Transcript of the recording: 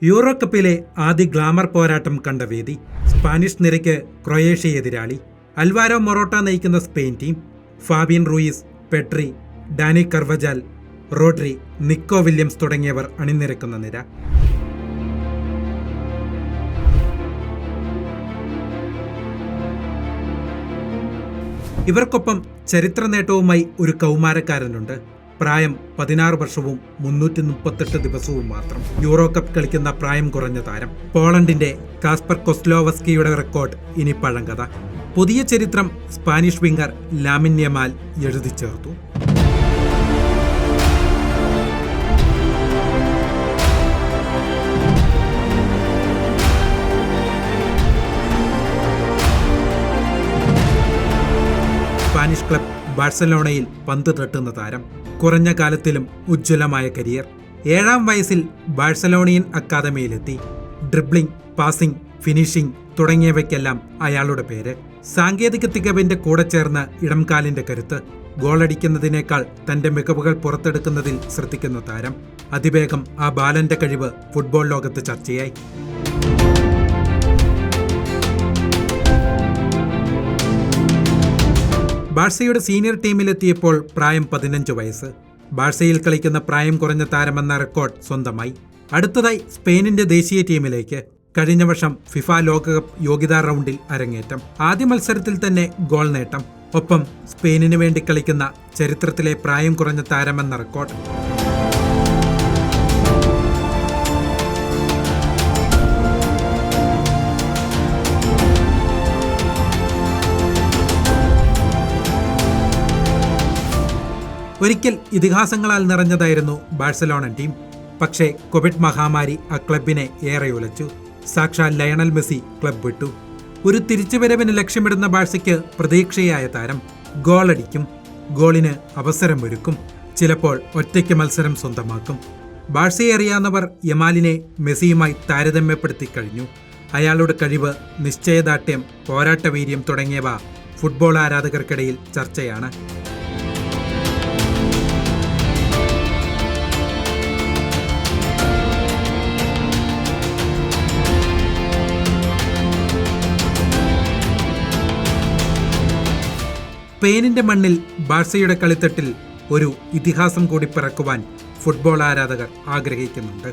Euro കപ്പിലെ ആദ്യ glamour പോരാട്ടം കണ്ട വേദി. സ്പാനിഷ് നിരയ്ക്ക് ക്രൊയേഷ്യ എതിരാളി. അൽവാരോ മൊറോട്ട നയിക്കുന്ന Spain team. Fabian Ruiz, Pedri, Dani Carvajal, Rodri, Nico Williams തുടങ്ങിയവർ അണിനിരക്കുന്ന നിര. ഇവർക്കൊപ്പം ചരിത്ര നേട്ടവുമായി ഒരു കൗമാരക്കാരനുണ്ട്. പ്രായം 16 വർഷവും 338 ദിവസവും മാത്രം. യൂറോ കപ്പ് കളിക്കുന്ന പ്രായം കുറഞ്ഞ താരം. പോളണ്ടിന്റെ കാസ്പർ കൊസ്ലോവസ്കിയുടെ റെക്കോർഡ് ഇനി പഴങ്കഥ. പുതിയ ചരിത്രം സ്പാനിഷ് വിംഗർ ലാമിൻ യമാൽ എഴുതി ചേർത്തു. സ്പാനിഷ് ക്ലബ് ബാഴ്സലോണയിൽ പന്ത് തട്ടുന്ന താരം. കുറഞ്ഞ കാലത്തിലും ഉജ്ജ്വലമായ കരിയർ. 7-ാം വയസ്സിൽ ബാഴ്സലോണിയൻ അക്കാദമിയിലെത്തി. ഡ്രിബ്ലിംഗ്, പാസിംഗ്, ഫിനിഷിംഗ് തുടങ്ങിയവയ്ക്കെല്ലാം അയാളുടെ പേര്. സാങ്കേതിക തികവിന്റെ കൂടെ ചേർന്ന് ഇടംകാലിന്റെ കരുത്ത്. ഗോളടിക്കുന്നതിനേക്കാൾ തന്റെ മികവുകൾ പുറത്തെടുക്കുന്നതിൽ ശ്രദ്ധിക്കുന്ന താരം. അതിവേഗം ആ ബാലന്റെ കഴിവ് ഫുട്ബോൾ ലോകത്ത് ചർച്ചയായി. ബാഴ്സയുടെ സീനിയർ ടീമിലെത്തിയപ്പോൾ പ്രായം 15 വയസ്സ്. ബാഴ്സയിൽ കളിക്കുന്ന പ്രായം കുറഞ്ഞ താരമെന്ന റെക്കോർഡ് സ്വന്തമായി. അടുത്തതായി സ്പെയിനിന്റെ ദേശീയ ടീമിലേക്ക്. കഴിഞ്ഞ വർഷം ഫിഫ ലോകകപ്പ് യോഗ്യതാ റൗണ്ടിൽ അരങ്ങേറ്റം. ആദ്യ മത്സരത്തിൽ തന്നെ ഗോൾ നേട്ടം. ഒപ്പം സ്പെയിനിന് വേണ്ടി കളിക്കുന്ന ചരിത്രത്തിലെ പ്രായം കുറഞ്ഞ താരമെന്ന റെക്കോർഡ്. ഒരിക്കൽ ഇതിഹാസങ്ങളാൽ നിറഞ്ഞതായിരുന്നു ബാഴ്സലോണൻ ടീം. പക്ഷേ കോവിഡ് മഹാമാരി ആ ക്ലബിനെ ഏറെ ഉലച്ചു. സാക്ഷാൽ ലയണൽ മെസ്സി ക്ലബ് വിട്ടു. ഒരു തിരിച്ചുവരവിന് ലക്ഷ്യമിടുന്ന ബാഴ്സയ്ക്ക് പ്രതീക്ഷയായ താരം ഗോളടിക്കും, ഗോളിന് അവസരമൊരുക്കും, ചിലപ്പോൾ ഒറ്റയ്ക്ക് മത്സരം സ്വന്തമാക്കും. ബാഴ്സയെ അറിയാവുന്നവർ യമാലിനെ മെസ്സിയുമായി താരതമ്യപ്പെടുത്തി കഴിഞ്ഞു. അയാളുടെ കഴിവ്, നിശ്ചയദാർഢ്യം, പോരാട്ടവീര്യം തുടങ്ങിയവ ഫുട്ബോൾ ആരാധകർക്കിടയിൽ ചർച്ചയാണ്. സ്പെയിനിന്റെ മണ്ണിൽ ബാഴ്സയുടെ കളിത്തട്ടിൽ ഒരു ഇതിഹാസം കൂടി പിറക്കുവാൻ ഫുട്ബോൾ ആരാധകർ ആഗ്രഹിക്കുന്നുണ്ട്.